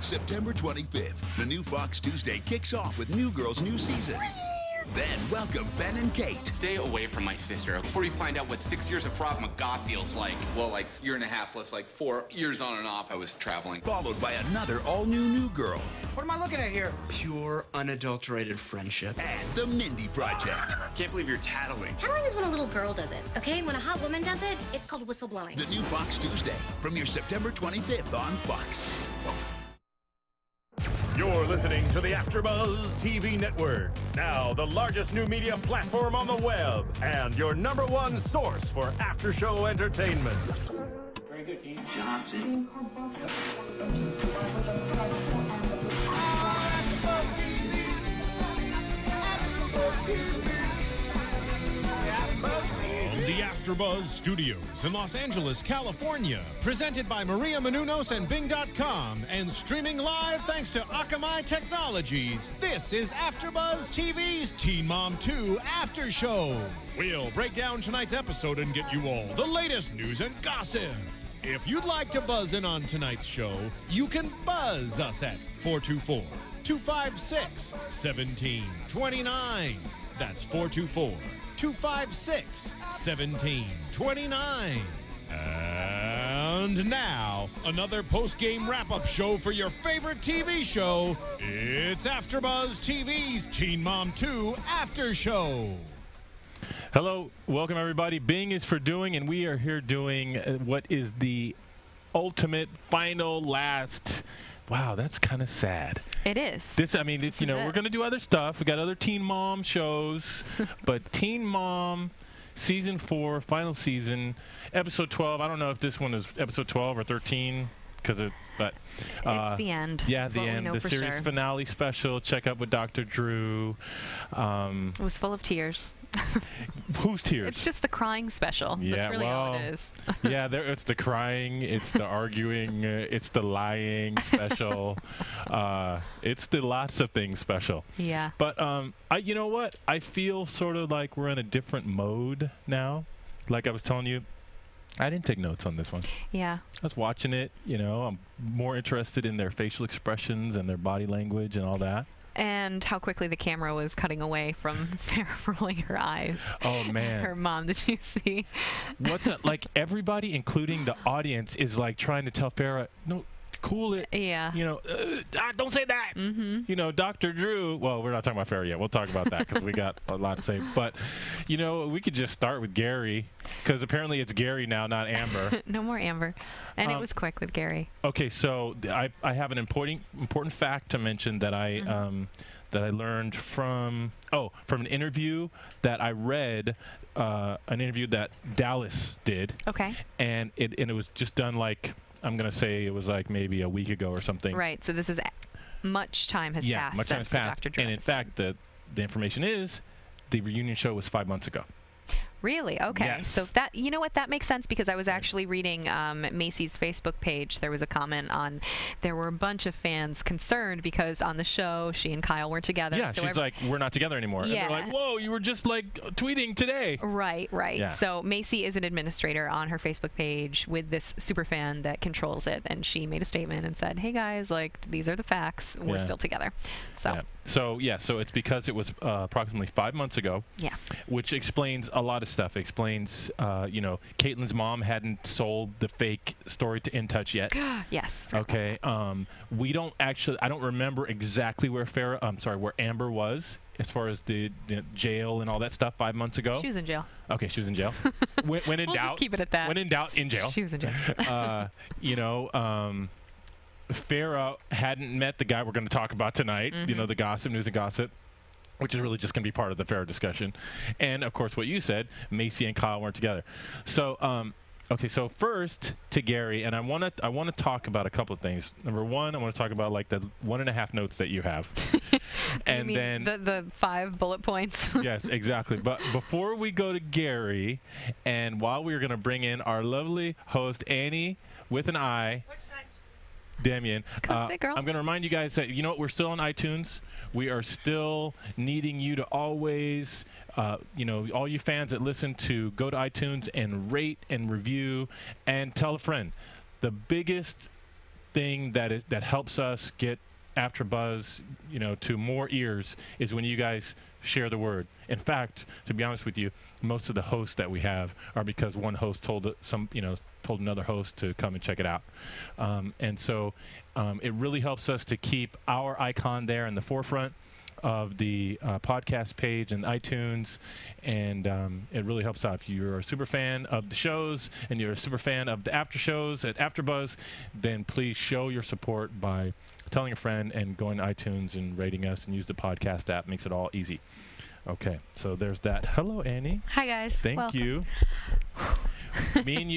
September 25th, the new Fox Tuesday kicks off with New Girl's new season. Then welcome Ben and Kate. Stay away from my sister before you find out what 6 years of Krav Maga feels like. Well, like year and a half plus like 4 years on and off I was traveling. Followed by another all-new New Girl. What am I looking at here? Pure, unadulterated friendship. And the Mindy Project. Can't believe you're tattling. Tattling is when a little girl does it, okay? When a hot woman does it, it's called whistleblowing. The new Fox Tuesday, premieres September 25th on Fox. You're listening to the AFTERBUZZ TV Network. Now, the largest new media platform on the web and your #1 source for after-show entertainment. Very good, Keith Johnson. The AFTERBUZZ Studios in Los Angeles, California, presented by Maria Menounos and Bing.com, and streaming live thanks to Akamai Technologies. This is AFTERBUZZ TV's Teen Mom 2 After Show. We'll break down tonight's episode and get you all the latest news and gossip. If you'd like to buzz in on tonight's show, you can buzz us at 424-256-1729. That's 424-256-1729. And now, another post-game wrap-up show for your favorite TV show. It's AFTERBUZZ TV's Teen Mom 2 After Show. Hello, welcome everybody. Bing is for doing, and we are here doing what is the ultimate, final, last... Wow, that's kind of sad. It is. This, I mean, you know, we're going to do other stuff. We got other Teen Mom shows, but Teen Mom Season 4, final season, Episode 12. I don't know if this one is Episode 12 or 13, but it's the end. Yeah, the end. The series finale special. Check out with Dr. Drew. It was full of tears. Whose tears? It's just the crying special. Yeah, that's really all it is. Yeah, it's the crying, it's the arguing, it's the lying special. It's the lots of things special. Yeah. But you know what? I feel sort of like we're in a different mode now. Like I was telling you, I didn't take notes on this one. Yeah. I was watching it, you know, I'm more interested in their facial expressions and their body language and all that. And how quickly the camera was cutting away from Farrah rolling her eyes. Oh, man. Her mom, did you see? What's that? Like, everybody, including the audience, is like trying to tell Farrah, no, cool it. Yeah. You know, don't say that. Mm-hmm. You know, Dr. Drew. Well, we're not talking about Farrah yet. We'll talk about that because we got a lot to say. But, you know, we could just start with Gary because apparently it's Gary now, not Amber. No more Amber. And it was quick with Gary. Okay, so I have an important fact to mention that I learned from an interview that I read, an interview that Dallas did. Okay. And it was just done like, I'm going to say it was like maybe a week ago or something. Right. So this is much time has passed. Much time has passed. And in fact, the information is the reunion show was 5 months ago. Really? Okay. Yes. So that, you know what, that makes sense because I was actually reading Macy's Facebook page. There was a comment on, there were a bunch of fans concerned because on the show, she and Kyle weren't together. Yeah, so she's like, we're not together anymore. Yeah. And they're like, whoa, you were just like tweeting today. Right, right. Yeah. So Macy is an administrator on her Facebook page with this super fan that controls it. And she made a statement and said, hey guys, like, these are the facts. We're still together. So. Yeah. So it's because it was approximately 5 months ago. Yeah. Which explains a lot of stuff. It explains, you know, Caitlin's mom hadn't sold the fake story to In Touch yet. Yes. Okay. We don't actually. I don't remember exactly where where Amber was as far as the jail and all that stuff 5 months ago. She was in jail. Okay, she was in jail. When in we'll doubt, just keep it at that. When in doubt, in jail. She was in jail. You know. Farrah hadn't met the guy we're going to talk about tonight, you know, the gossip, news and gossip, which is really just going to be part of the Farrah discussion. And, of course, what you said, Macy and Kyle weren't together. So, okay, so first to Gary, and I want to talk about a couple of things. Number one, I want to talk about, like, the 1.5 notes that you have. And you mean then the 5 bullet points? Yes, exactly. But before we go to Gary, and while we're going to bring in our lovely host, Annie, with an I. Which side? Demyan. Girl. I'm going to remind you guys that, you know what, we're still on iTunes. We are still needing you to always, you know, all you fans that listen to go to iTunes and rate and review and tell a friend. The biggest thing that helps us get AfterBuzz, to more ears is when you guys share the word. In fact, to be honest with you, most of the hosts that we have are because one host told another host to come and check it out. And so it really helps us to keep our icon there in the forefront of the podcast page and iTunes, and it really helps out. If you're a super fan of the shows and you're a super fan of the after shows at AfterBuzz, then please show your support by telling a friend and going to iTunes and rating us, and use the podcast app. Makes it all easy. Okay, so there's that. Hello, Annie. Hi, guys. Thank you. Me and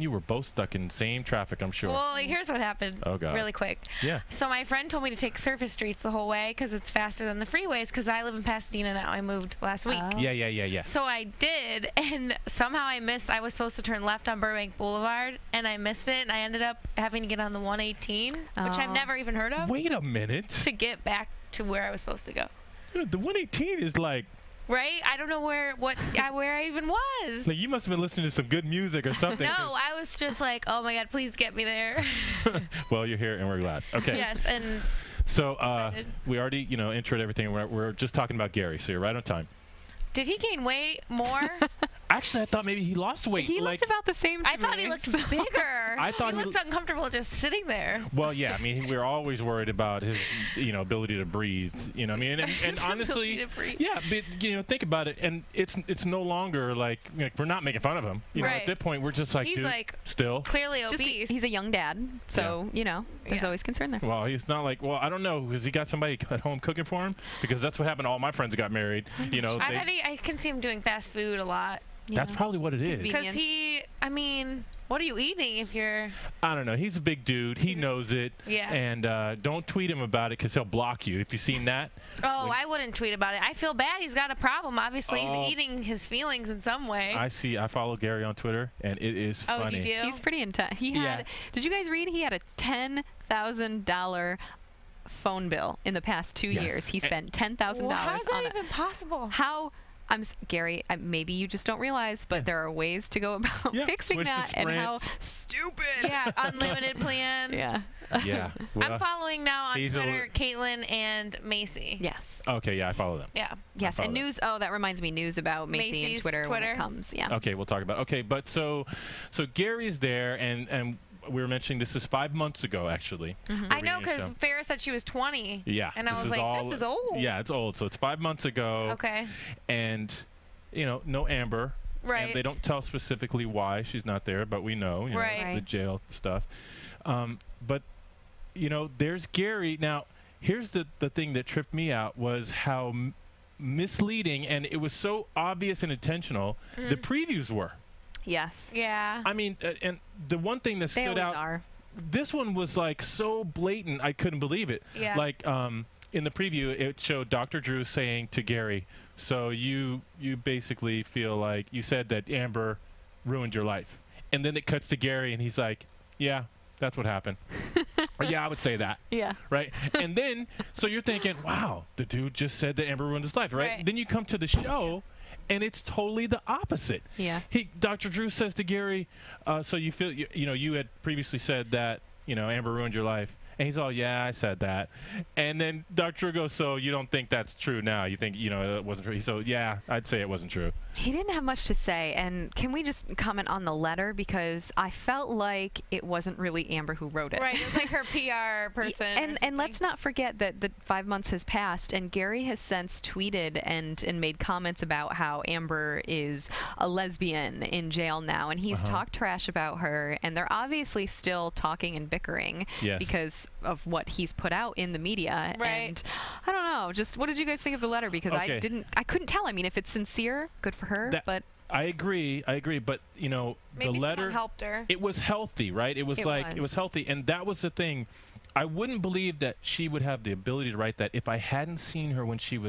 you were both stuck in the same traffic, I'm sure. Well, here's what happened. Oh, God. Really quick. Yeah. So my friend told me to take surface streets the whole way because it's faster than the freeways, because I live in Pasadena now. I moved last week. Oh. Yeah. So I did, and somehow I was supposed to turn left on Burbank Boulevard, and I missed it, and I ended up having to get on the 118, which I've never even heard of. Wait a minute. To get back to where I was supposed to go. Dude, the 118 is like... Right? I don't know where I even was. Like, you must have been listening to some good music or something. No, I was just like, oh my God, please get me there. Well, you're here and we're glad. Okay. Yes, and so we already, introed everything. We're just talking about Gary, so you're right on time. Did he gain weight more? Actually, I thought maybe he lost weight. He looked about the same to I thought me, he looked so. bigger. I thought he looked uncomfortable just sitting there. Well, yeah. I mean, we're always worried about his, ability to breathe. And honestly, yeah. But think about it, and it's no longer like we're not making fun of him. Right. At that point, we're just like, he's dude, like still clearly obese. He's a young dad, so there's always concern there. Well, he's not like. Well, I don't know. Has he got somebody at home cooking for him? Because that's what happened to all my friends that got married. I can see him doing fast food a lot. That's probably what it is. Because what are you eating if you're... I don't know. He's a big dude. He knows it. Yeah. And don't tweet him about it because he'll block you. If you've seen that. Oh, I wouldn't tweet about it. I feel bad. He's got a problem. Obviously, he's eating his feelings in some way. I follow Gary on Twitter, and it is funny. Oh, you do? He's pretty intense. Did you guys read? He had a $10,000 phone bill in the past 2 years. He spent $10,000 well, how is that on even possible? Gary, maybe you just don't realize, but there are ways to go about fixing that, and how stupid. Yeah, unlimited plan. Yeah. Yeah. Well, I'm following now on Twitter Caitlyn and Macy. Yes. Okay, yeah, I follow them. Yeah. Yes, and news. Oh, that reminds me, news about Macy and Twitter when it comes. Yeah. Okay, we'll talk about. Okay, but so Gary's there, and we were mentioning this is 5 months ago, actually. Mm-hmm. I know, because Farrah said she was 20. Yeah. And I was like, this is old. Yeah, it's old. So it's 5 months ago. Okay. And, no Amber. Right. And they don't tell specifically why she's not there, but we know, the jail stuff. But, there's Gary. Now, here's the thing that tripped me out was how misleading, and it was so obvious and intentional, the previews were. Yes. Yeah. I mean, and the one thing that stood out, this one was like so blatant, I couldn't believe it. Yeah. Like in the preview, it showed Dr. Drew saying to Gary, so you basically feel like you said that Amber ruined your life. And then it cuts to Gary and he's like, yeah, that's what happened. Or, yeah, I would say that. Yeah. Right? And then, so you're thinking, wow, the dude just said that Amber ruined his life, right? Then you come to the show, and it's totally the opposite. Yeah. Dr. Drew says to Gary, so you feel, you had previously said that, Amber ruined your life. And he's all, yeah, I said that. And then Dr. Drew goes, so you don't think that's true now? You think, it wasn't true? So, yeah, I'd say it wasn't true. He didn't have much to say. And can we just comment on the letter? Because I felt like it wasn't really Amber who wrote it. Right. It was like her PR person. And let's not forget that 5 months has passed, and Gary has since tweeted and made comments about how Amber is a lesbian in jail now. And he's talked trash about her. And they're obviously still talking and bickering because of what he's put out in the media. Right. And I don't know. Just what did you guys think of the letter? Because I couldn't tell. I mean, if it's sincere, good for her. But I agree. But maybe the letter someone helped her. It was healthy, right? It was healthy, and that was the thing. I wouldn't believe that she would have the ability to write that if I hadn't seen her when she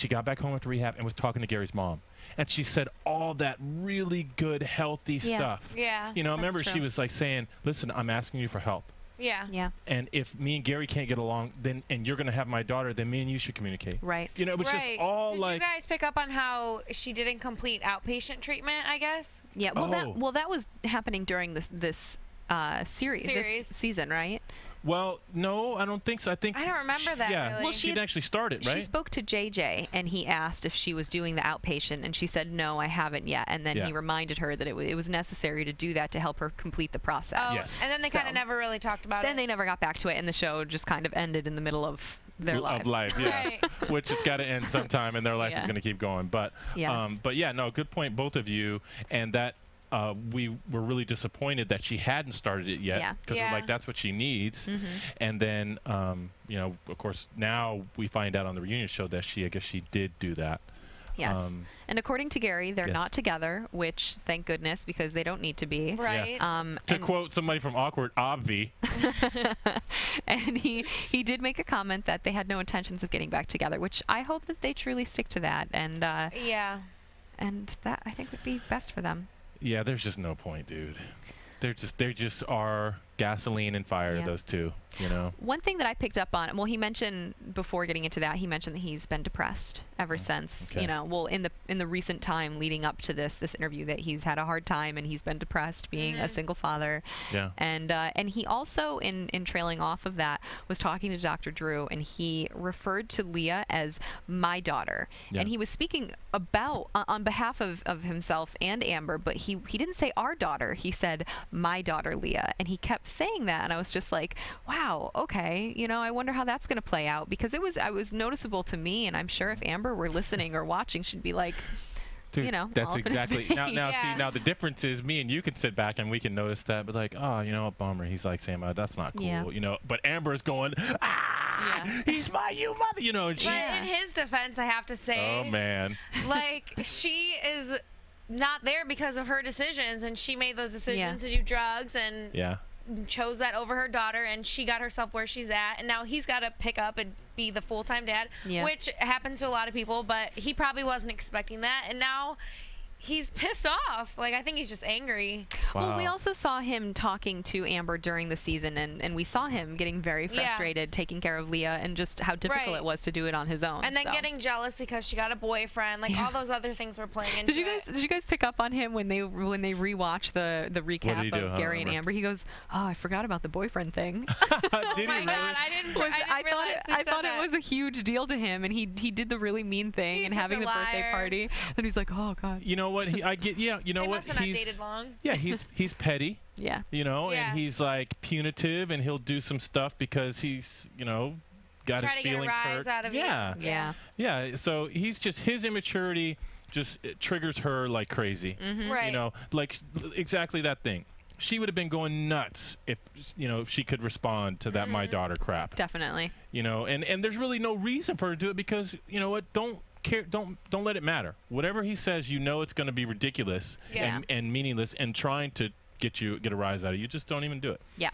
got back home after rehab and was talking to Gary's mom. And she said all that really good, healthy stuff. Yeah. I remember she was like saying, listen, I'm asking you for help. Yeah. Yeah. And if me and Gary can't get along, and you're going to have my daughter, then me and you should communicate. Right. It was just all Did you guys pick up on how she didn't complete outpatient treatment, I guess? Yeah. Well, that was happening during this series this season, right? Well, no, I don't think so. I don't remember that. Yeah, really. Well, she didn't actually start it, right? She spoke to JJ, and he asked if she was doing the outpatient, and she said, no, I haven't yet. And then he reminded her that it was necessary to do that to help her complete the process. Oh, yes. And then they kind of never really talked about it. Then they never got back to it, and the show just kind of ended in the middle of their life. Yeah. Which it's got to end sometime, and their life is going to keep going. But, but yeah, no, good point, both of you, and that. We were really disappointed that she hadn't started it yet because we're like, that's what she needs. And then, you know, of course, now we find out on the reunion show that I guess she did do that. Yes. And according to Gary, they're not together, which thank goodness, because they don't need to be. Right. Yeah. To quote somebody from Awkward, obvi. And he did make a comment that they had no intentions of getting back together, which I hope that they truly stick to that. And and that I think would be best for them. Yeah, there's just no point, dude. They just are gasoline and fire, those two, you know. One thing that I picked up on, well, he mentioned before getting into that, he mentioned that he's been depressed ever since, you know, well, in the recent time leading up to this interview, that he's had a hard time and he's been depressed being a single father. Yeah. And he also, in trailing off of that, was talking to Dr. Drew, and he referred to Leah as my daughter. Yeah. And he was speaking about, on behalf of himself and Amber, but he didn't say our daughter, he said my daughter Leah, and he kept saying that, and I was just like, wow, okay, you know, I wonder how that's going to play out, because it was noticeable to me, and I'm sure if Amber were listening or watching, she'd be like, dude, you know, that's exactly now see, now the difference is me and you can sit back and we can notice that, but like, oh, you know, a bummer, he's like saying, oh, that's not cool, you know, but Amber's going, he's my mother, you know, and she, but in his defense, I have to say, oh man, like, she is not there because of her decisions, and she made those decisions to do drugs and chose that over her daughter, and she got herself where she's at, and now he's got to pick up and be the full-time dad, which happens to a lot of people, but he probably wasn't expecting that, and now he's pissed off. Like, I think he's just angry. Wow. Well, we also saw him talking to Amber during the season, and we saw him getting very frustrated taking care of Leah, and just how difficult it was to do it on his own. And then getting jealous because she got a boyfriend. Like, all those other things were playing into Did you guys pick up on him when they rewatched the recap of Gary and Amber? He goes, oh, I forgot about the boyfriend thing. Oh my God, I didn't realize I thought it was a huge deal to him, and he did the really mean thing and having the birthday party, and he's like, oh God. You know what? I get, you know what? He's not dated long. Yeah, he's petty. Yeah. You know, and he's like punitive, and he'll do some stuff because he's, you know, got his feelings hurt. Out of yeah. So he's just, his immaturity just triggers her like crazy. Right. You know, like exactly that thing. She would have been going nuts if, you know, if she could respond to that my daughter crap. Definitely. You know, and there's really no reason for her to do it, because, you know what, don't let it matter. Whatever he says, you know, it's going to be ridiculous and meaningless, and trying to get a rise out of you. Just don't even do it. Yeah.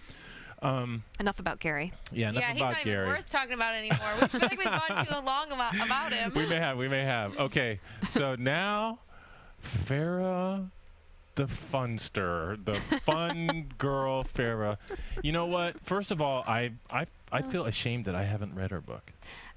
Enough about Gary. Yeah, enough about Gary. He's not even worth talking about anymore. We feel like we've gone too long about him. We may have. Okay, so now Farrah, the funster, the fun girl Farrah. You know what? First of all, I feel ashamed that I haven't read her book.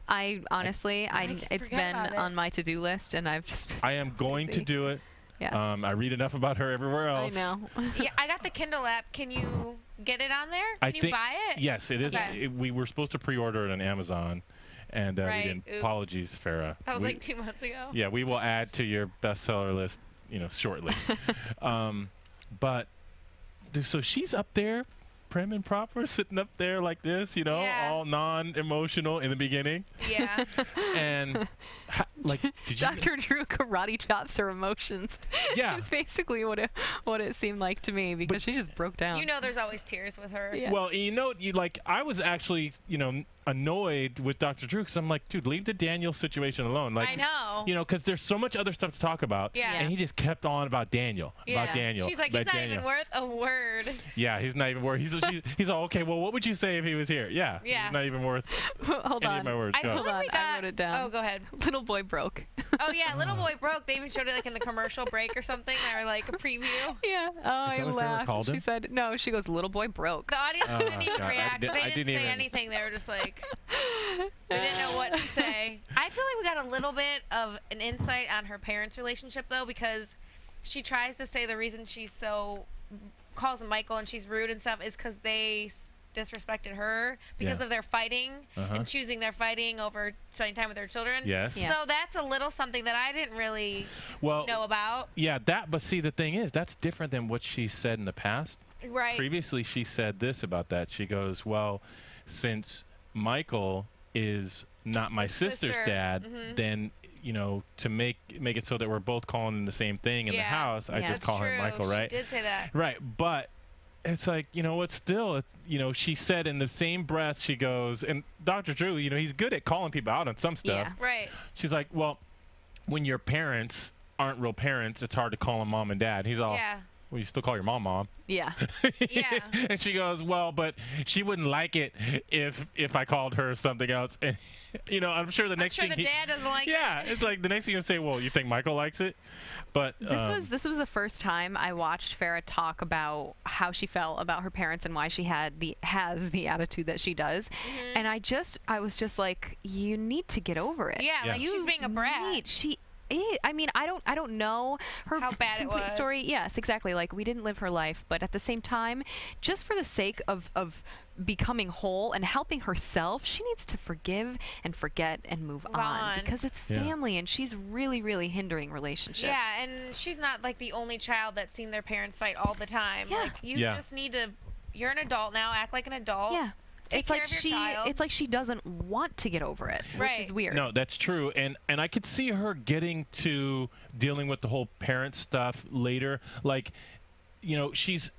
Honestly, it's been on my to-do list, and I've just been I am going to do it. Yes. I read enough about her everywhere else. I know. Yeah, I got the Kindle app. Can you get it on there? Can you buy it? Yes, it is. Okay. We were supposed to pre-order it on Amazon, and we didn't. Oops. Apologies, Farrah. That was like 2 months ago. Yeah, we will add to your bestseller list, you know, shortly. But so she's up there, prim and proper, sitting up there like this, you know, all non-emotional in the beginning. Yeah. And like, did you? Dr. Drew karate chops her emotions. Yeah. It's basically what it seemed like to me, because she just broke down. You know, there's always tears with her. Yeah. Well, you know, I was actually, you know, annoyed with Dr. Drew, because I'm like, dude, leave the Daniel situation alone. Like, I know. You know, because there's so much other stuff to talk about. Yeah. And he just kept on about Daniel. Yeah. About Daniel. She's like, he's not even worth a word. Yeah, he's not even worth. He's all, okay, well, what would you say if he was here? Yeah. He's not even worth Hold any on. of my words. I feel like we got, I wrote it down. Oh, go ahead. Little boy broke. Oh yeah, Little Boy Broke. They even showed it like in the commercial break or something, or like a preview. Yeah. Oh, I laughed. She said, no, she goes, little boy broke. The audience didn't even react. They didn't say anything. They were just like, they didn't know what to say. I feel like we got a little bit of an insight on her parents' relationship, though, because she tries to say the reason she's so calls him Michael and she's rude and stuff is because they disrespected her because of their fighting and choosing their fighting over spending time with their children. Yes. So that's a little something that I didn't really know about. Yeah, but see, the thing is, that's different than what she said in the past. Right. Previously, she said this about that. She goes, well, since Michael is not my sister's dad, then, you know, to make it so that we're both calling him the same thing in the house, I just call him Michael, right? She did say that. Right, but it's like, you know what, still, you know, she said in the same breath, she goes, and Dr. Drew, you know, he's good at calling people out on some stuff. Yeah, right. She's like, well, when your parents aren't real parents, it's hard to call them mom and dad. He's all, well, you still call your mom. Yeah. Yeah. And she goes, well, but she wouldn't like it if I called her something else. And, you know, I'm sure the next thing the dad doesn't like it. Yeah, it's like the next thing you say, well, you think Michael likes it? But this was the first time I watched Farrah talk about how she felt about her parents and why she has the attitude that she does. And I was just like, you need to get over it. Yeah, like she's being a brat. I mean, I don't know her how bad it was. Story. Yes, exactly. Like, we didn't live her life, but at the same time, just for the sake of becoming whole and helping herself, she needs to forgive and forget and move on because it's family, and she's really, really hindering relationships. Yeah, and she's not like the only child that's seen their parents fight all the time. Yeah. Like, you just need to. You're an adult now. Act like an adult. Yeah. Take care of your child. It's like she doesn't want to get over it, which is weird. No, that's true. And I could see her getting to dealing with the whole parent stuff later. Like, you know, she's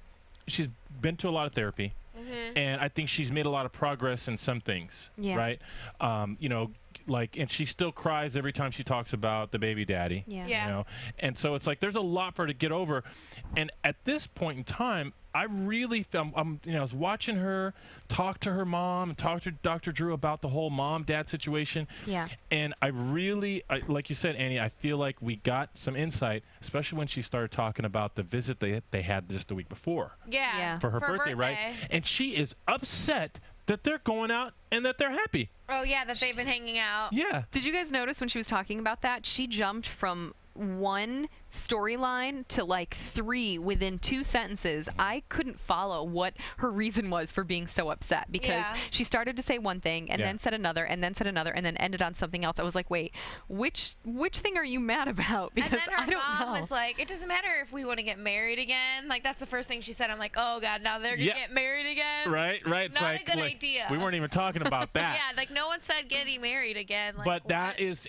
been to a lot of therapy, and I think she's made a lot of progress in some things, right? You know, like, and she still cries every time she talks about the baby daddy. Yeah. You know, and so it's like there's a lot for her to get over. And at this point in time, I really felt, you know, I was watching her talk to her mom and talk to Dr. Drew about the whole mom-dad situation. Yeah. And I really, like you said, Annie, I feel like we got some insight, especially when she started talking about the visit they had just the week before. Yeah. For her birthday, right? And she is upset that they're going out and that they're happy. Oh, yeah, that they've been hanging out. Yeah. Did you guys notice when she was talking about that, she jumped from one storyline to like 3 within 2 sentences. I couldn't follow what her reason was for being so upset because she started to say one thing and then said another and then said another and then ended on something else. I was like, wait, which thing are you mad about? Because and then her I don't mom know. was like, it doesn't matter if we want to get married again. Like, that's the first thing she said. I'm like, oh God, now they're gonna get married again. Right. It's not like, a good idea. We weren't even talking about that. Yeah, like no one said getting married again. Like, but that is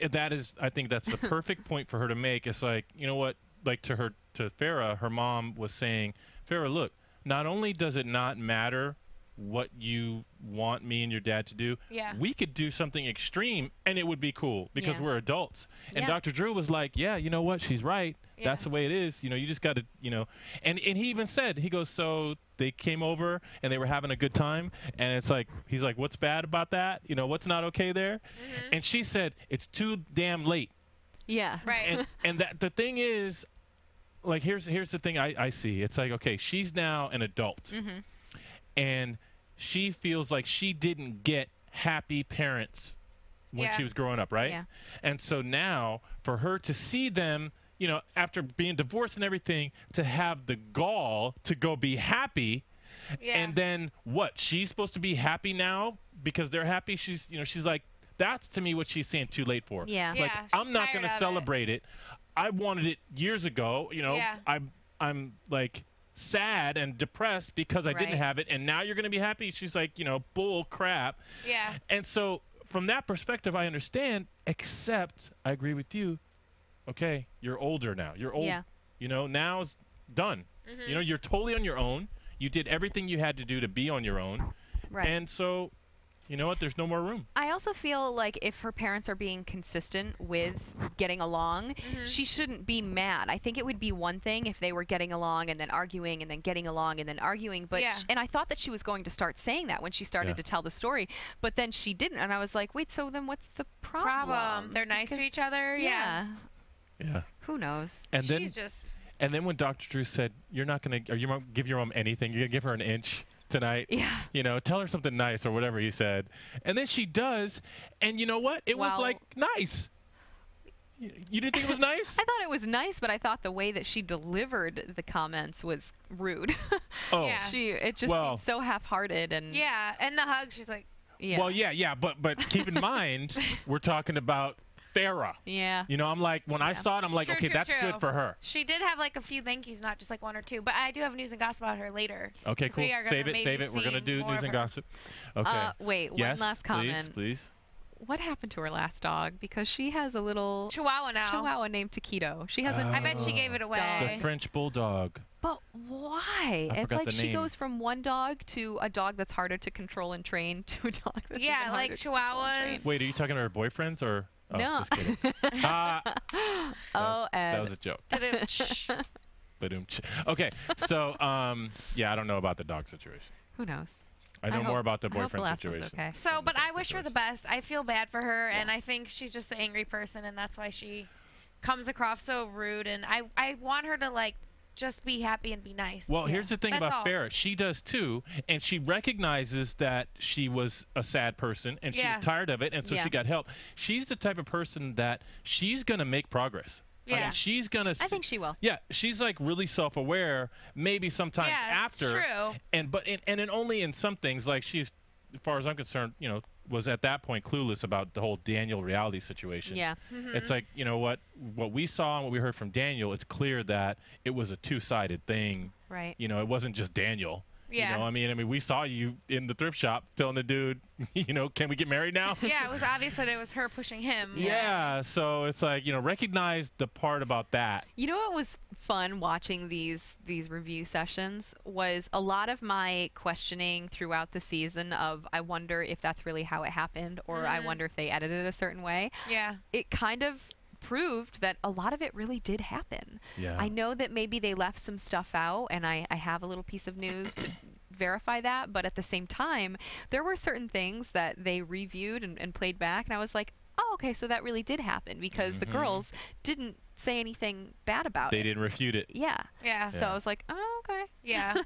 I think that's the perfect point for her to make. It's like, you know what, like to Farrah, her mom was saying, Farrah, look, not only does it not matter what you want me and your dad to do, we could do something extreme and it would be cool because we're adults. And Dr. Drew was like, yeah, you know what, she's right. That's the way it is. You know, you just got to, you know, and he even said, he goes, so they came over and they were having a good time. And it's like, he's like, what's bad about that? You know, what's not okay there? And she said, it's too damn late. Yeah. Right. And that the thing is, like, here's the thing I see. It's like, okay, she's now an adult. And she feels like she didn't get happy parents when she was growing up, right? Yeah. And so now, for her to see them, you know, after being divorced and everything, to have the gall to go be happy, and then what? She's supposed to be happy now because they're happy? She's, you know, she's like, that's to me what she's saying too late for. Yeah. Like, I'm not going to celebrate it. I wanted it years ago, you know. I'm like sad and depressed because I didn't have it, and now you're going to be happy. She's like, you know, bull crap. Yeah. And so from that perspective, I understand, except I agree with you. Okay, you're older now. You're old. Yeah. You know, now it's done. You know, you're totally on your own. You did everything you had to do to be on your own. Right. And so, you know what? There's no more room. I also feel like if her parents are being consistent with getting along, she shouldn't be mad. I think it would be one thing if they were getting along and then arguing and then getting along and then arguing. But and I thought that she was going to start saying that when she started to tell the story, but then she didn't. And I was like, wait, so then what's the problem? They're nice to each other. Yeah. Who knows? And She's just. And then when Dr. Drew said, you're not going to, are you going to give your mom anything? You're going to give her an inch tonight? Yeah. You know, tell her something nice or whatever he said. And then she does. And you know what? It was like nice. You didn't think it was nice? I thought it was nice, but I thought the way that she delivered the comments was rude. Oh. Yeah. It just seemed so half-hearted. And yeah, and the hug, she's like... Yeah. Well, yeah, but keep in mind, we're talking about Farrah. Yeah. You know, I'm like, when I saw it, I'm like, True, okay, true, that's true. good for her. She did have like a few thank yous, not just like one or two. But I do have news and gossip about her later. Okay, cool. We are Save gonna it. We're going to do more news of and her. gossip. Okay. Wait, yes, one last comment. Please. What happened to her last dog? Because she has a little Chihuahua now. Chihuahua named Taquito. She has a I bet she gave it away. The French Bulldog. But why? I It's forgot like the she name. goes from one dog to a dog that's harder to control and train to a dog that's Yeah, even like harder to control and Chihuahuas. Wait, are you talking to her boyfriends or? Oh, No. just kidding. Ah, Oh, that Ed. was a joke. Didn't- Ba-doom-tsh. Okay, so yeah, I don't know about the dog situation. Who knows? I know more about the I hope the boyfriend last one's situation. okay. So, but I wish her the best. I feel bad for her, and I Yes. think she's just an angry person, and that's why she comes across so rude. And I want her to like just be happy and be nice. Well, here's the thing That's about all. Farrah. She does too, and she recognizes that she was a sad person, and she Yeah. was tired of it, and so Yeah. she got help. She's the type of person that she's going to make progress. I Yeah. mean, she's going to... I think she will. Yeah, she's like really self-aware, maybe sometimes Yeah, it's after. true. And only in some things, like she's, as far as I'm concerned, you know, was at that point clueless about the whole Daniel reality situation. Yeah. It's like, you know what we saw and what we heard from Daniel, it's clear that it was a two-sided thing. Right. You know, it wasn't just Daniel. Yeah. You know, I mean, we saw you in the thrift shop telling the dude, you know, can we get married now? Yeah, it was obvious that it was her pushing him. Yeah, so it's like, you know, recognize the part about that. You know what was fun watching these review sessions was a lot of my questioning throughout the season of I wonder if that's really how it happened or I wonder if they edited it a certain way. Yeah. It kind of proved that a lot of it really did happen. Yeah. I know that maybe they left some stuff out, and I have a little piece of news to verify that, but at the same time, there were certain things that they reviewed and played back, and I was like, oh, okay, so that really did happen because the girls didn't say anything bad about it. They didn't refute it. Yeah. Yeah. So I was like, oh, okay. Yeah.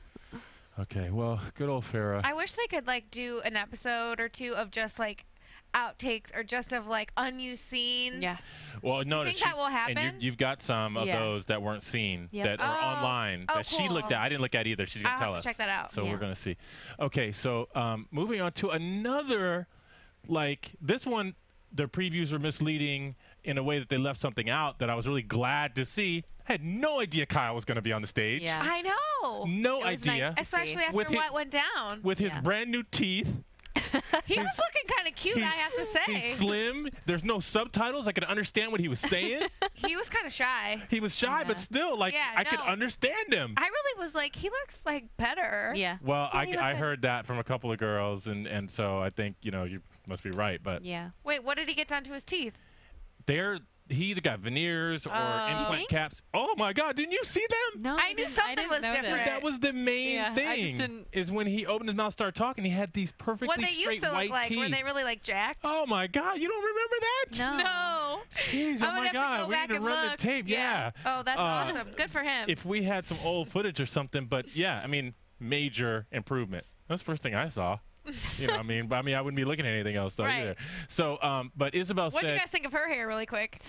Okay, well, good old Farrah. I wish they could like do an episode or two of just like outtakes or just of like unused scenes. Yeah. Well, no, You think that will happen? And you've got some of Yeah. those that weren't seen Yep. that are Oh. online Oh, that she looked cool. at. I didn't look at either. She's gonna I'll tell have us. to check that out. So Yeah. we're gonna see. Okay, so moving on to another, like this one, the previews were misleading in a way that they left something out that I was really glad to see. I had no idea Kyle was gonna be on the stage. Yeah. I know. No It was idea. nice to Especially see. after With what went down. With his Yeah. brand new teeth. He was looking kind of cute, I have to say. He's slim. There's no subtitles. I could understand what he was saying. He was kind of shy. He was shy, Yeah. but still, like, Yeah, I could no. understand him. I really was like, he looks like better. Yeah. Well, Yeah, he looked I good. heard that from a couple of girls, and so I think, you know, you must be right. But Yeah. Wait, what did he get done to his teeth? he either got veneers or You implant think? caps. Oh, my God. Didn't you see them? No, I knew something didn't was notice. different. That was the main Yeah, I thing, just didn't- is when he opened his mouth, started talking, he had these perfectly What they straight used to white look like? teeth. Were they really like jacked? Oh, my God. You don't remember that? No. No. Jeez, oh, I'm my gonna have God. to go We back need to and run look. the tape. Yeah. Oh, that's awesome. Good for him. If we had some old footage or something, but yeah, I mean, major improvement. That's the first thing I saw. You know, I mean, I wouldn't be looking at anything else though Right. either. So, but Isabel What do you said, guys think of her hair, really quick?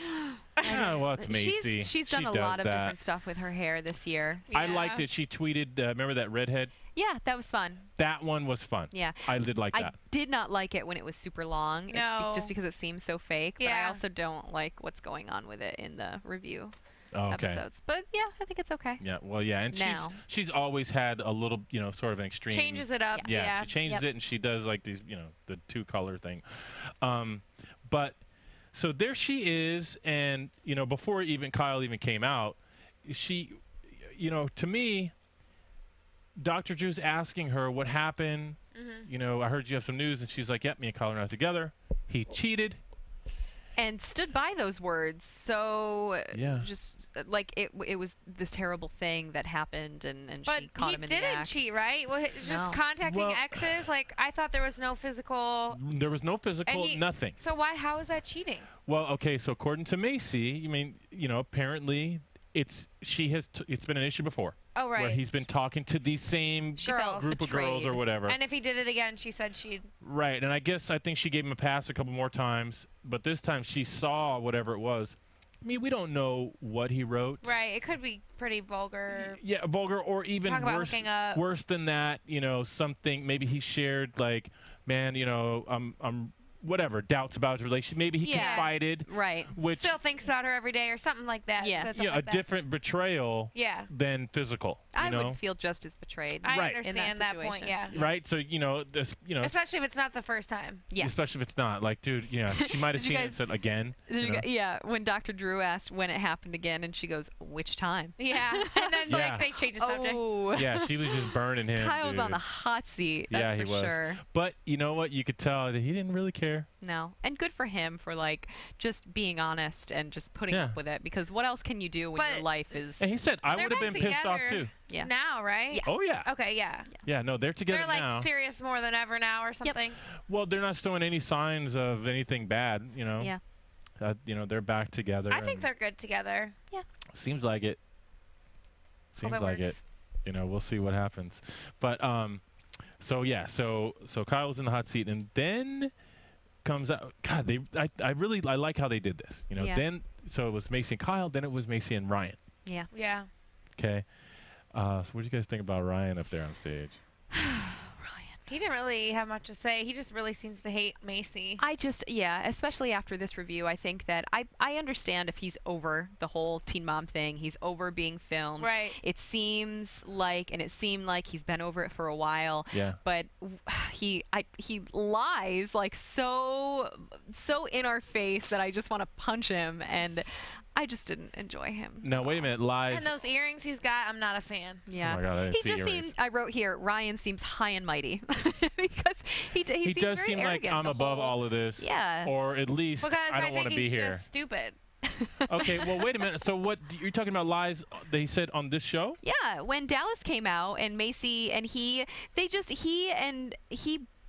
"Ah, well, it's Macy. She's done She a does lot of that." different stuff with her hair this year. I Yeah. liked it. She tweeted, remember that redhead? Yeah, that was fun. That one was fun. Yeah. I did like I that. did not like it when it was super long. No. Just because it seems so fake. But I Yeah. also don't like what's going on with it in the review Oh, okay. episodes. But yeah, I think it's okay. Yeah. Well, yeah, and Now. she's always had a little, you know, sort of an extreme. Changes it up. Yeah, Yeah. she changes Yep. it, and she does like these, you know, the two-color thing. But so there she is, and you know, before even Kyle even came out, she, you know, to me, Dr. Drew's asking her what happened. You know, I heard you have some news, and she's like, "Yep, me and Kyle are not together. He cheated." And stood by those words. So Yeah. just like it was this terrible thing that happened, and But she caught he him in the didn't act. cheat, right? Well, just No. contacting Well- exes. Like, I thought there was no physical. There was no physical, he- nothing. So why? How is that cheating? Well, okay, so according to Macy, I mean, you know, apparently it's been an issue before. Oh, right. Where he's been talking to these same She felt group of girls or betrayed. whatever. And if he did it again, she said she'd. Right, and I think she gave him a pass a couple more times, but this time she saw whatever it was I mean, we don't know what he wrote. Right. It could be pretty vulgar. Yeah, vulgar, or even Talk about hooking up. worse than that. You know, something maybe he shared like, man, you know, I'm whatever, doubts about his relationship. Maybe he confided. Right. Which still thinks about her every day or something like that. Yeah. a different betrayal than physical. I would feel just as betrayed. I understand that point, yeah. Right? So, you know, this, you know. Especially if it's not the first time. Yeah. Especially if it's not. Like, dude, you know, she might have seen it and said again. Yeah, when Dr. Drew asked when it happened again, and she goes, which time? Yeah. And then, like, they change the subject. Oh. Yeah, she was just burning him. Kyle was on the hot seat. That's yeah, he for was. sure. But you know what? You could tell that he didn't really care. No. And good for him for, like, just being honest and just putting up with it. Because what else can you do when your life is... And he said, I would have been pissed off, too. Yeah. Now, right? Yeah. Oh, yeah. Okay, yeah. Yeah, no, they're together now. They're, now. like, serious more than ever now or something. Well, they're not showing any signs of anything bad, you know. Yeah. You know, they're back together. I think they're good together. Yeah. Seems like it. Seems like it. You know, we'll see what happens. But, so, yeah, so Kyle was in the hot seat, and then comes out, God, I like how they did this. You know, then, so it was Macy and Kyle, then it was Macy and Ryan. Yeah. Yeah. Okay. So what do you guys think about Ryan up there on stage? He didn't really have much to say. He just really seems to hate Macy. Especially after this review, I think that I understand if he's over the whole Teen Mom thing. He's over being filmed. Right. It seemed like he's been over it for a while. Yeah. But he lies like so in our face that I just want to punch him, and I just didn't enjoy him. No, wait a minute. Lies. And those earrings he's got, I'm not a fan. Yeah. Oh my God, he just seemed, I wrote here, Ryan seems high and mighty. Because he does very seem like I'm above all of this. Yeah. Or at least I don't want to be here. Because I think he's just stupid. Okay, well, wait a minute. So what, you're talking about lies that he said on this show? Yeah, when Dallas came out and Macy and he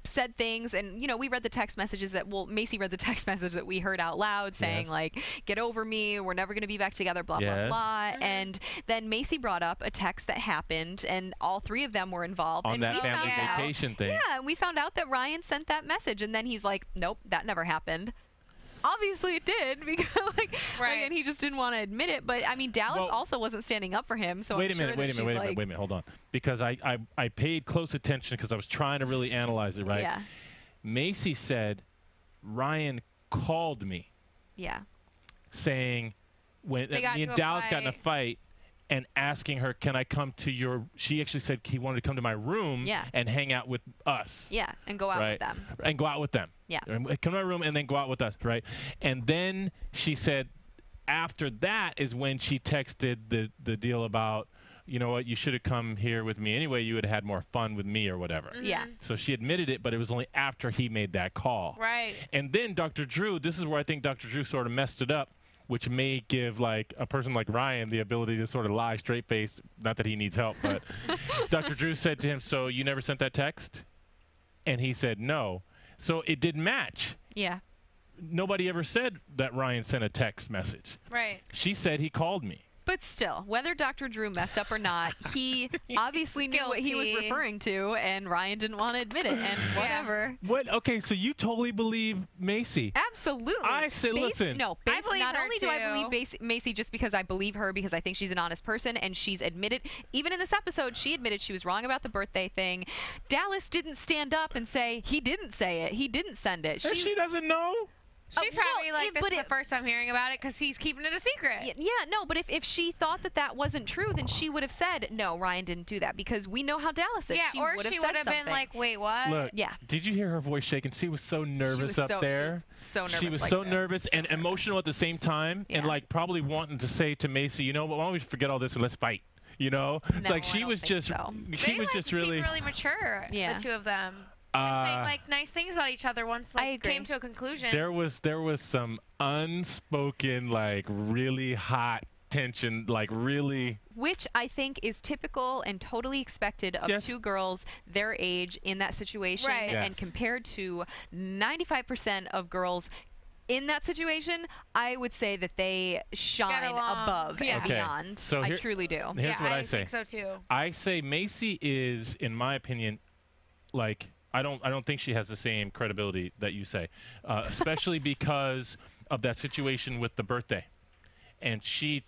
said things, and you know, we read the text messages Macy read the text message that we heard out loud saying like, get over me, we're never going to be back together, blah blah blah. And then Macy brought up a text that happened, and all three of them were involved on that family vacation thing. Yeah, and we found out that Ryan sent that message, and then he's like, nope, that never happened. Obviously it did, because and he just didn't want to admit it. But I mean, Dallas also wasn't standing up for him. So wait a minute, hold on, because I paid close attention because I was trying to really analyze it, right? Yeah. Macy said Ryan called me. Yeah. Saying when me and Dallas got in a fight, and asking her, can I come to your... She actually said he wanted to come to my room and hang out with us. Yeah, and go out with them. And go out with them. Yeah. Come to my room and then go out with us, right? And then she said after that is when she texted the deal about, you know what, you should have come here with me anyway. You would have had more fun with me or whatever. Mm-hmm. Yeah. So she admitted it, but it was only after he made that call. Right. And then Dr. Drew, this is where I think Dr. Drew sort of messed it up, which may give like a person like Ryan the ability to sort of lie straight face. Not that he needs help, but Dr. Drew said to him, so you never sent that text? And he said no. So it didn't match. Yeah. Nobody ever said that Ryan sent a text message. Right. She said he called me. But still, whether Dr. Drew messed up or not, he obviously knew what he was referring to, and Ryan didn't want to admit it, and whatever. What? Okay, so you totally believe Macy? Absolutely. I say, listen. No, I believe not her only do I believe Macy just because I believe her, because I think she's an honest person, and she's admitted, even in this episode, she admitted she was wrong about the birthday thing. Dallas didn't stand up and say, he didn't say it, he didn't send it. She doesn't know? She's probably like, this is the first time hearing about it because he's keeping it a secret. Yeah, no, but if she thought that wasn't true, then she would have said, no, Ryan didn't do that, because we know how Dallas is. Yeah, or she would have been like, wait, what? Look, did you hear her voice shaking? She was so nervous up there. She was so nervous and emotional at the same time, and like probably wanting to say to Macy, you know, why don't we forget all this and let's fight? You know, it's like she was just, she was just really mature. Yeah, the two of them. And saying like nice things about each other once like came to a conclusion. There was some unspoken like really hot tension, like really, which I think is typical and totally expected of two girls their age in that situation, and compared to 95% of girls in that situation, I would say that they shine above and beyond. So I truly do. Here's what I say. I think so too. I say Macy is, in my opinion, like, I don't think she has the same credibility that you say, especially because of that situation with the birthday. and she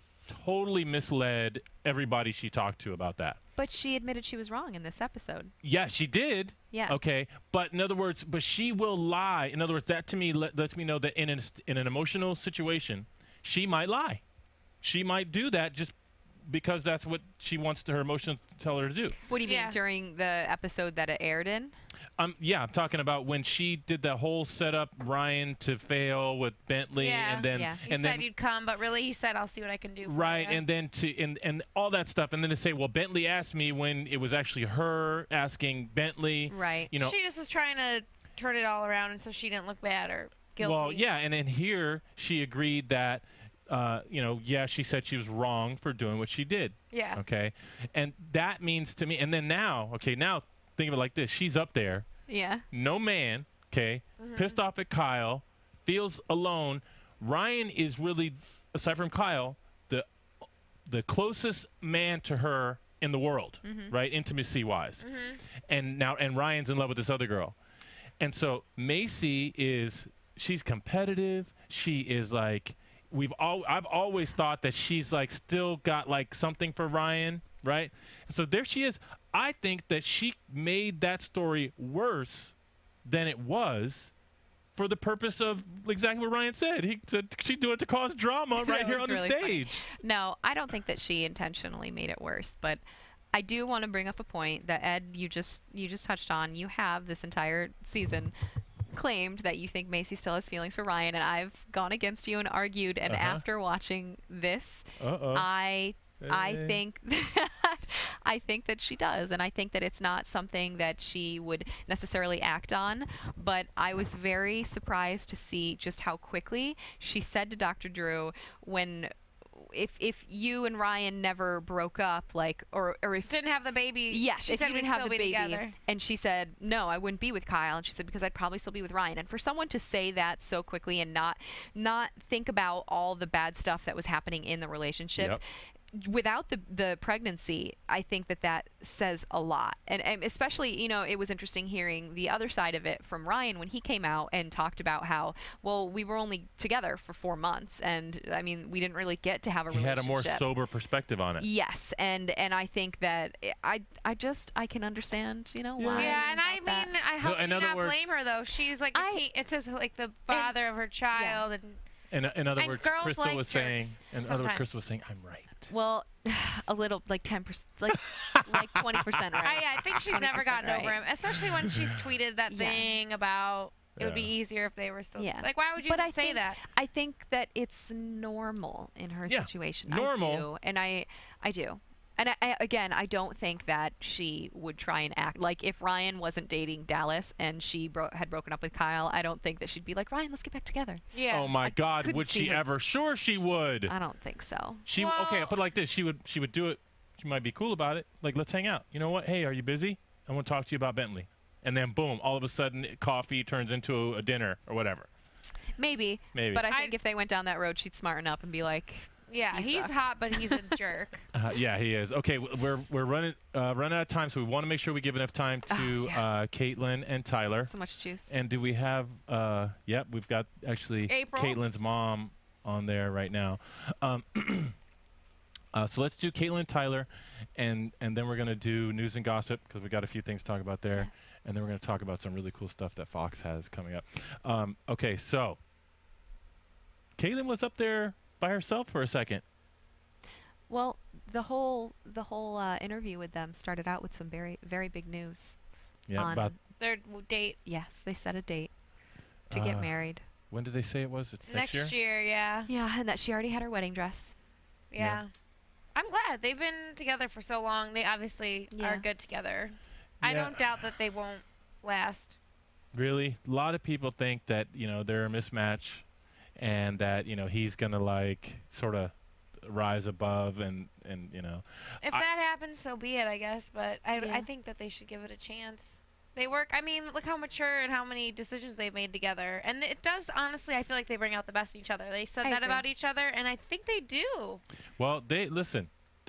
totally misled everybody she talked to about that. But she admitted she was wrong in this episode. Yeah, she did. Yeah. Okay. But in other words, but she will lie. In other words, that to me lets me know that in an emotional situation, she might lie. She might do that just because that's what she wants her emotions tell her to do. What do you mean, during the episode that it aired in? Yeah, I'm talking about when she did the whole setup, Ryan to fail with Bentley, and then you said you'd come, but really he said, "I'll see what I can do." For right, you. and then and all that stuff, and then to say, well, Bentley asked me when it was actually her asking Bentley. Right. You know, she just was trying to turn it all around, and so she didn't look bad or guilty. Well, yeah, and then here she agreed that. She said she was wrong for doing what she did. Yeah. Okay. And that means to me, and then now think of it like this. She's up there. Yeah. No man, okay, pissed off at Kyle, feels alone. Ryan is really, aside from Kyle, the closest man to her in the world, right, intimacy-wise. And Ryan's in love with this other girl. And so Macy she's competitive. She is like, I've always thought that she's like still got like something for Ryan, right? So there she is. I think that she made that story worse than it was for the purpose of exactly what Ryan said. He said she'd do it to cause drama right here on the stage. Funny. No, I don't think that she intentionally made it worse, but I do want to bring up a point that Ed, you just touched on. You have this entire season claimed that you think Macy still has feelings for Ryan, and I've gone against you and argued. And after watching this, I think that she does, and I think that it's not something that she would necessarily act on. But I was very surprised to see just how quickly she said to Dr. Drew if you and Ryan never broke up, like, or if didn't have the baby, yes, she if said you we'd didn't have still the be baby, together. and she said no, I wouldn't be with Kyle, and she said because I'd probably still be with Ryan. And for someone to say that so quickly and not think about all the bad stuff that was happening in the relationship. Without the pregnancy, I think that says a lot. And especially, it was interesting hearing the other side of it from Ryan when he came out and talked about how, well, we were only together for 4 months. And, I mean, we didn't really get to have a relationship. He had a more sober perspective on it. Yes. And I think that I can understand, why. Yeah, and I mean, I hope you not blame her, though. She's like, it says, like, the father of her child. Yeah. In other words, Crystal was saying, I'm right. Well, a little, like 10%, like 20% right. I think she's never gotten over him, especially when she's tweeted that thing about it would be easier if they were still. Yeah. Like, why would you say that? I think that it's normal in her situation. Normal. I do, and I do. And I don't think that she would try and act like if Ryan wasn't dating Dallas and she had broken up with Kyle. I don't think that she'd be like, Ryan, let's get back together. Yeah. Oh my God, would she ever? Sure, she would. I don't think so. Okay, I'll put it like this: she would do it. She might be cool about it. Like, let's hang out. You know what? Hey, are you busy? I want to talk to you about Bentley. And then boom, all of a sudden, coffee turns into a dinner or whatever. Maybe. But I think if they went down that road, she'd smarten up and be like. Yeah, he's hot, but he's a jerk. Yeah, he is. Okay, we're running out of time, so we want to make sure we give enough time to Caitlyn and Tyler. So much juice. And do we have? We've got actually April? Caitlyn's mom on there right now. So let's do Caitlyn and Tyler, and then we're gonna do news and gossip because we got a few things to talk about there, and then we're gonna talk about some really cool stuff that Fox has coming up. Okay, so Caitlyn was up there by herself for a second. Well, the whole interview with them started out with some very, very big news. Yeah, about their date. Yes, they set a date to get married. When did they say it was? It's next year? Next year, yeah. Yeah, and that she already had her wedding dress. Yeah. I'm glad. They've been together for so long. They obviously are good together. I don't doubt that they won't last. Really? A lot of people think that, they're a mismatch. And that he's gonna like sort of rise above and if that happens, so be it, I guess. But I think that they should give it a chance. They work. I mean, look how mature and how many decisions they've made together. And it does, honestly, I feel like they bring out the best in each other. They said that about each other, and I think they do. Well,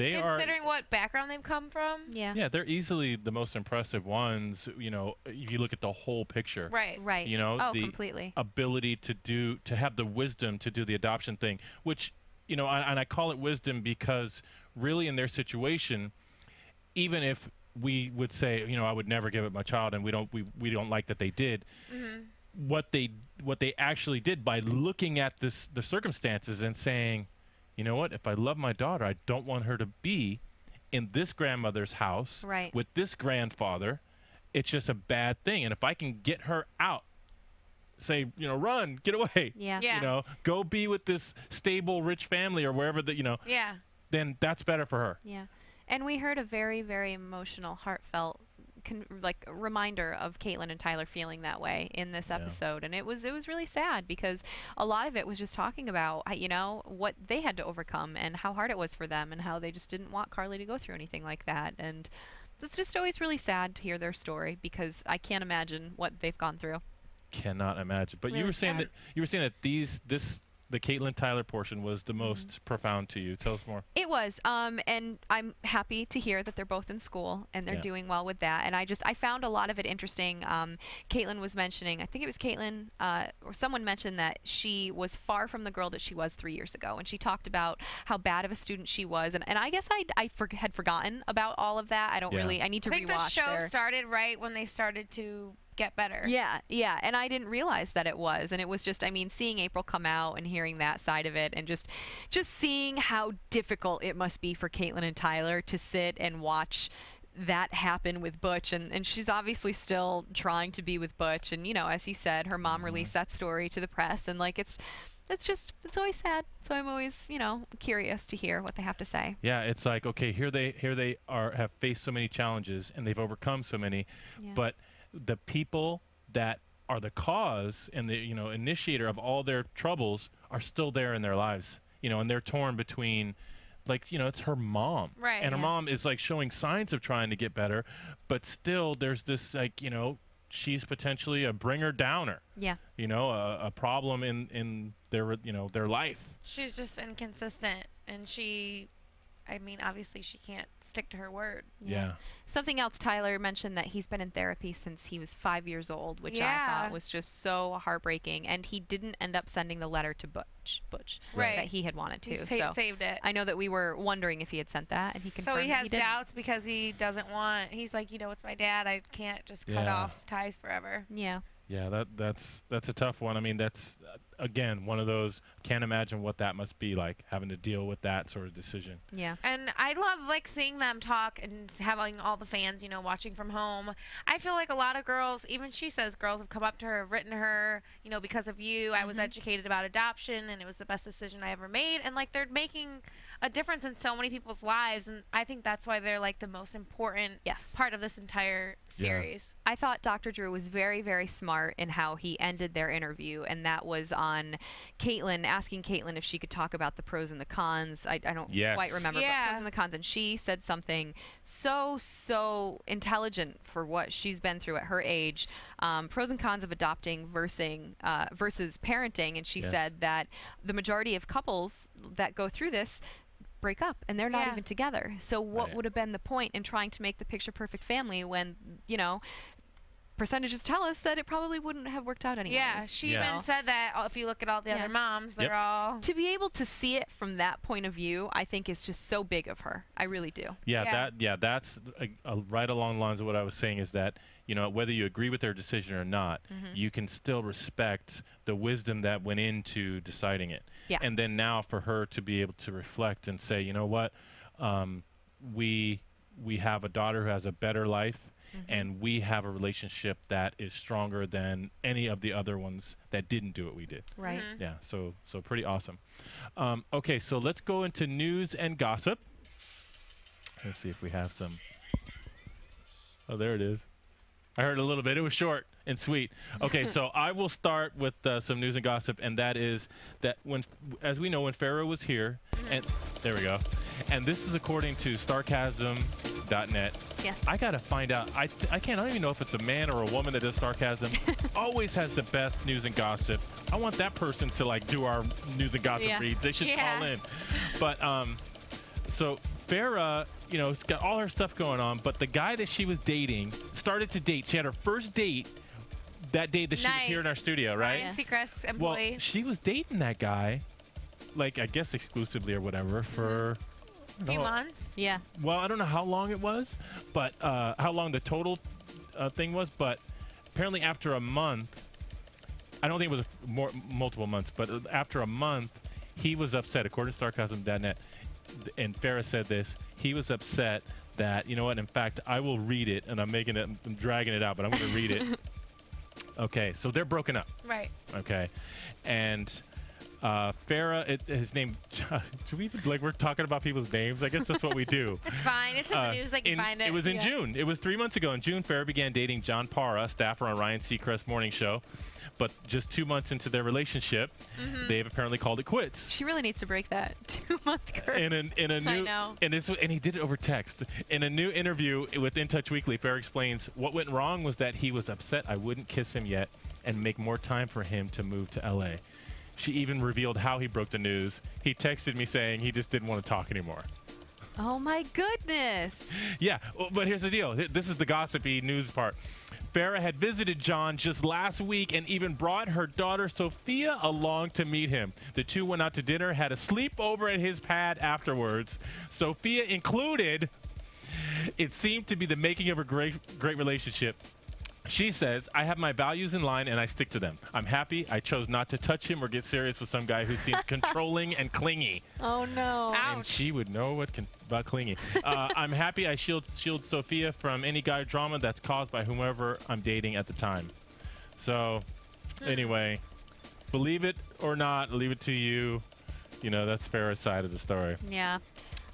considering what background they've come from. Yeah, they're easily the most impressive ones. If you look at the whole picture. Right. The completely. ability to have the wisdom to do the adoption thing, which you know, and I call it wisdom because really in their situation, even if we would say, you know, I would never give up my child, and we don't like that they did. What they actually did by looking at the circumstances and saying, you know what, if I love my daughter, I don't want her to be in this grandmother's house with this grandfather. It's just a bad thing. And if I can get her out, say, you know, run, get away, you know, go be with this stable, rich family or wherever that, you know, then that's better for her. Yeah. And we heard a very, very emotional, heartfelt reminder of Caitlyn and Tyler feeling that way in this episode, and it was really sad because a lot of it was just talking about, you know, what they had to overcome and how hard it was for them and how they just didn't want Carly to go through anything like that. And it's just always really sad to hear their story because I can't imagine what they've gone through. Cannot imagine. But really you were saying that the Caitlyn Tyler portion was the most profound to you. Tell us more. It was, and I'm happy to hear that they're both in school and they're doing well with that. And I found a lot of it interesting. Caitlyn was mentioning, I think it was Caitlyn, or someone mentioned that she was far from the girl that she was 3 years ago. And she talked about how bad of a student she was. And I guess I had forgotten about all of that. I don't really, I need to rewatch. I think the show started right when they started to get better. Yeah, and I didn't realize that it was, and it was just, I mean, seeing April come out and hearing that side of it, and just seeing how difficult it must be for Caitlyn and Tyler to sit and watch that happen with Butch, and she's obviously still trying to be with Butch, and you know, as you said, her mom released that story to the press, and like it's always sad. So I'm always, you know, curious to hear what they have to say. Yeah, it's like, okay, here they have faced so many challenges and they've overcome so many, but the people that are the cause and the, you know, initiator of all their troubles are still there in their lives, you know, and they're torn between, like, you know, it's her mom, and her mom is like showing signs of trying to get better, but still there's this, like, you know, she's potentially a bringer downer, you know, a problem in their, you know, their life. She's just inconsistent, and I mean, obviously she can't stick to her word. Yeah. Something else, Tyler mentioned that he's been in therapy since he was 5 years old, which I thought was just so heartbreaking. And he didn't end up sending the letter to Butch that he had wanted to. He saved it. I know that we were wondering if he had sent that, and he confirmed. So he has doubts because he doesn't want. He's like, you know, it's my dad. I can't just cut off ties forever. Yeah. Yeah, that's a tough one. I mean, that's again one of those. Can't imagine what that must be like, having to deal with that sort of decision. Yeah. And I love like seeing them talk and having all the fans, you know, watching from home. I feel like a lot of girls, even she says, girls have come up to her, written to her, you know, because of you. I was educated about adoption, and it was the best decision I ever made. And like they're making a difference in so many people's lives, and I think that's why they're like the most important part of this entire series. I thought Dr. Drew was very, very smart in how he ended their interview, and that was on Caitlyn, asking Caitlyn if she could talk about the pros and the cons. I don't quite remember, but pros and the cons, and she said something so intelligent for what she's been through at her age, pros and cons of adopting versus parenting, and she said that the majority of couples that go through this break up and they're not even together. So what would have been the point in trying to make the picture perfect family when, you know, percentages tell us that it probably wouldn't have worked out anyway. Yeah, she even said that if you look at all the other moms, they're all... To be able to see it from that point of view, I think is just so big of her. I really do. That's right along the lines of what I was saying, is that, you know, whether you agree with their decision or not, you can still respect the wisdom that went into deciding it. Yeah. And then now for her to be able to reflect and say, you know what, we have a daughter who has a better life, and we have a relationship that is stronger than any of the other ones that didn't do what we did. Right. Yeah, so pretty awesome. Okay, so let's go into news and gossip. Let's see if we have some. Oh, there it is. I heard a little bit. It was short and sweet. Okay, so I will start with some news and gossip, and that is that as we know, when Farrah was here, and there we go, and this is according to Starcasm.net. Yes. I gotta find out. I don't even know if it's a man or a woman that does Starcasm. Always has the best news and gossip. I want that person to like do our news and gossip reads. They should call in. But so Farrah, you know, has got all her stuff going on, but the guy that she was dating started to date. She had her first date that day that she was here in our studio, right? Seacrest's employee. Well, she was dating that guy like, I guess exclusively or whatever for a few months. Yeah. Well, I don't know how long it was, but how long the total thing was, but apparently after a month, I don't think it was multiple months, but after a month, he was upset, according to sarcasm.net, and Farrah said this, he was upset that, you know what, in fact, I will read it, and I'm dragging it out, but I'm going to read it. Okay, so they're broken up. Right. Okay, and Farrah, his name, do we even, like, we're talking about people's names? I guess that's what we do. It's fine. It's in the news. They can find it. It was in June. It was 3 months ago. In June, Farrah began dating John Farrah, staffer on Ryan Seacrest's morning show. But just 2 months into their relationship, they've apparently called it quits. She really needs to break that 2-month curse. In a new, I know. And he did it over text. In a new interview with In Touch Weekly, Farrah explains what went wrong was that he was upset I wouldn't kiss him yet and make more time for him to move to L.A. She even revealed how he broke the news. He texted me saying he just didn't want to talk anymore. Oh my goodness. Yeah, but here's the deal. This is the gossipy news part. Farrah had visited John just last week and even brought her daughter Sophia along to meet him. The two went out to dinner, had a sleepover at his pad afterwards. Sophia included. It seemed to be the making of a great relationship. She says, I have my values in line and I stick to them. I'm happy I chose not to touch him or get serious with some guy who seems controlling and clingy. Oh, no. Ouch. And she would know about clingy. I'm happy I shield Sophia from any guy drama that's caused by whomever I'm dating at the time. So, anyway, believe it or not, leave it to you. You know, that's Farrah's side of the story. Yeah.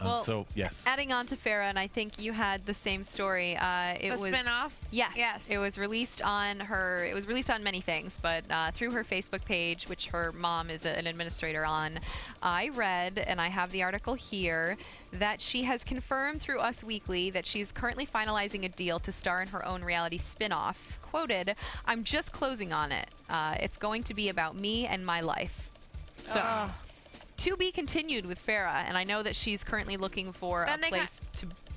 Well, so, yes. Adding on to Farrah, and I think you had the same story. It was spinoff? Yes. Yes. It was released on her. It was released on many things, but through her Facebook page, which her mom is an administrator on. I read, and I have the article here, that she has confirmed through Us Weekly that she's currently finalizing a deal to star in her own reality spinoff. Quoted, "I'm just closing on it. It's going to be about me and my life." So. To be continued with Farrah, and I know that she's currently looking for a place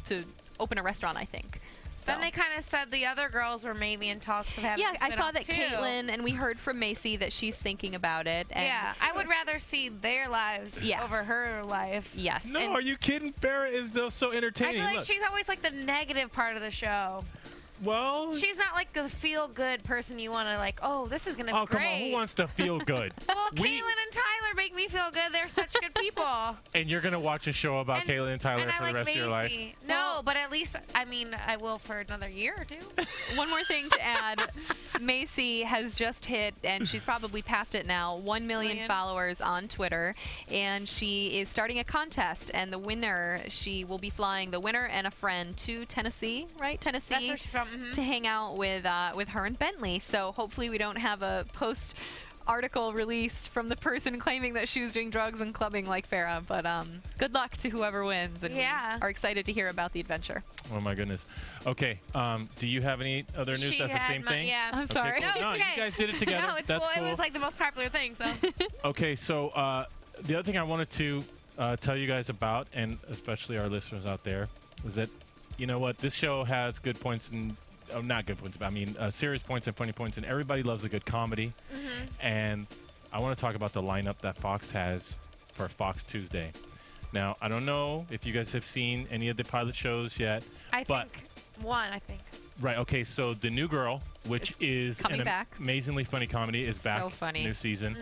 to open a restaurant, I think. So. Then they kind of said the other girls were maybe in talks of having. Yeah, I saw that too. Caitlyn, and we heard from Macy that she's thinking about it. And yeah, I would rather see their lives over her life. Yes. No, are you kidding? Farrah is so entertaining. I feel like she's always like the negative part of the show. Well, she's not like the feel-good person you want to like, oh, this is going to be great. Oh, come on. Who wants to feel good? Well, Caitlyn and Tyler make me feel good. They're such good people. And you're going to watch a show about Caitlyn and Tyler for the rest of your life? No, but at least, I mean, I will for another year or two. One more thing to add. Macy has just hit, and she's probably past it now, 1 million followers on Twitter. And she is starting a contest. And the winner, she will be flying the winner and a friend to Tennessee, right? Tennessee. That's where she's from. To hang out with her and Bentley. So hopefully we don't have a post article released from the person claiming that she was doing drugs and clubbing like Farrah. But good luck to whoever wins. And we are excited to hear about the adventure. Oh my goodness. Okay. Do you have any other news that's the same thing? Yeah. I'm sorry. Cool. No, you guys did it together. No, it's that's cool. cool. It was like the most popular thing. So. Okay. So the other thing I wanted to tell you guys about, and especially our listeners out there, is that, you know what, this show has good points and not good points, but I mean serious points and funny points, and everybody loves a good comedy. And I want to talk about the lineup that Fox has for Fox Tuesday. Now, I don't know if you guys have seen any of the pilot shows yet. I think. Right, okay, so The New Girl, which is an amazingly funny comedy, is back. So funny. New season.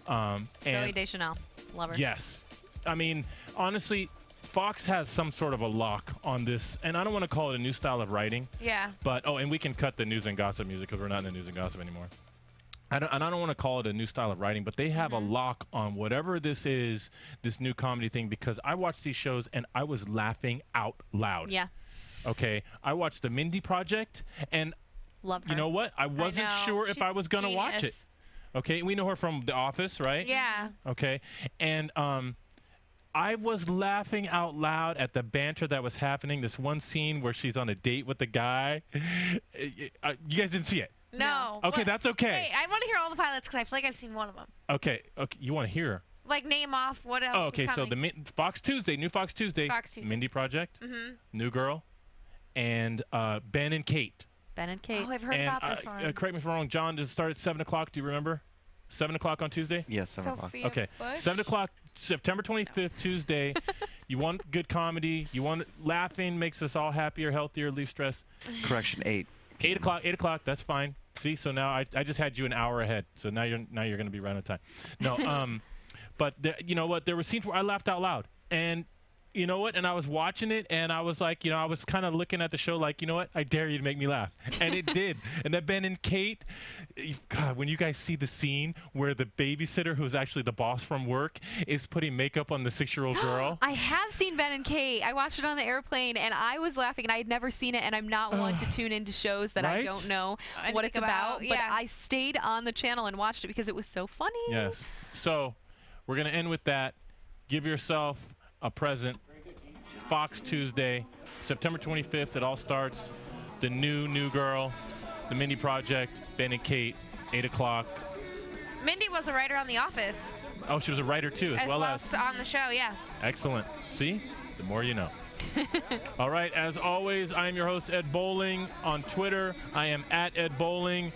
Zoe Deschanel. Love her. Yes. I mean, honestly, Fox has some sort of a lock on this, and I don't want to call it a new style of writing. Yeah. But, and we can cut the news and gossip music because we're not in the news and gossip anymore. I don't want to call it a new style of writing, but they have a lock on whatever this is, this new comedy thing, because I watched these shows and I was laughing out loud. Yeah. Okay. I watched The Mindy Project, and love her. You know what? I wasn't sure if I was going to watch it. Okay. We know her from The Office, right? Yeah. Okay. And, I was laughing out loud at the banter that was happening. This one scene where she's on a date with the guy. You guys didn't see it? No. Okay, that's okay. Hey, I want to hear all the pilots because I feel like I've seen one of them. Okay, you want to hear? Like, name off what else. Oh, okay, so the Fox Tuesday, new Fox Tuesday. Mindy Project, New Girl, and Ben and Kate. Ben and Kate. Oh, I've heard about this one. Correct me if I'm wrong, John, does it start at 7 o'clock? Do you remember? 7 o'clock on Tuesday? Yes, 7 o'clock. Okay, 7 o'clock September 25th, Tuesday. You want good comedy. You want laughing, makes us all happier, healthier, leave stress. Correction, 8. 8 o'clock. 8 o'clock. That's fine. See, so now I just had you an hour ahead. So now you're going to be right on time. No, but you know what? There were scenes where I laughed out loud, and you know what? And I was watching it, and I was like, I was kind of looking at the show like, you know what? I dare you to make me laugh. And it did. And that Ben and Kate, God, when you guys see the scene where the babysitter, who's actually the boss from work, is putting makeup on the 6-year-old girl. I have seen Ben and Kate. I watched it on the airplane, and I was laughing, and I had never seen it, and I'm not one to tune into shows that I don't know what it's about. But I stayed on the channel and watched it because it was so funny. Yes. So we're going to end with that. Give yourself a present. Fox Tuesday, September 25th. It all starts. The new girl, the Mindy Project, Ben and Kate, 8 o'clock. Mindy was a writer on The Office. Oh, she was a writer too, as well as on the show. Yeah. Excellent. See, the more you know. All right. As always, I am your host, Ed Bowling. On Twitter, I am at Ed Bowling,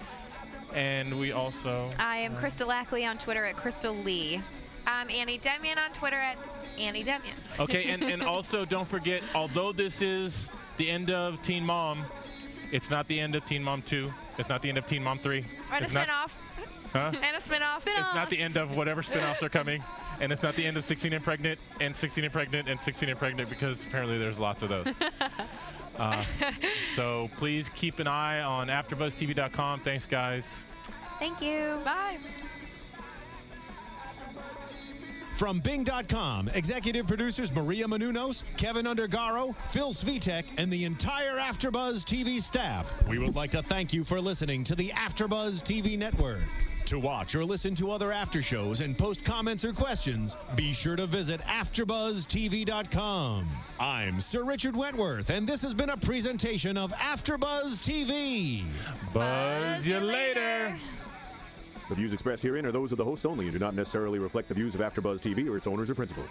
and we also. I am Crystal Ackley on Twitter at Crystal Lee. I'm Annie Demyan on Twitter at Annie Demyan. Okay, and also don't forget, although this is the end of Teen Mom, it's not the end of Teen Mom 2. It's not the end of Teen Mom 3. And a spinoff. Huh? And a spinoff. It's not the end of whatever spinoffs are coming. And it's not the end of 16 and Pregnant, and 16 and Pregnant, and 16 and Pregnant, because apparently there's lots of those. So please keep an eye on AfterBuzzTV.com. Thanks, guys. Thank you. Bye. From Bing.com, executive producers Maria Menounos, Kevin Undergaro, Phil Svitek, and the entire AfterBuzz TV staff, we would like to thank you for listening to the AfterBuzz TV network. To watch or listen to other after shows and post comments or questions, be sure to visit AfterBuzzTV.com. I'm Sir Richard Wentworth, and this has been a presentation of AfterBuzz TV. Buzz you later. The views expressed herein are those of the hosts only and do not necessarily reflect the views of AfterBuzz TV or its owners or principals.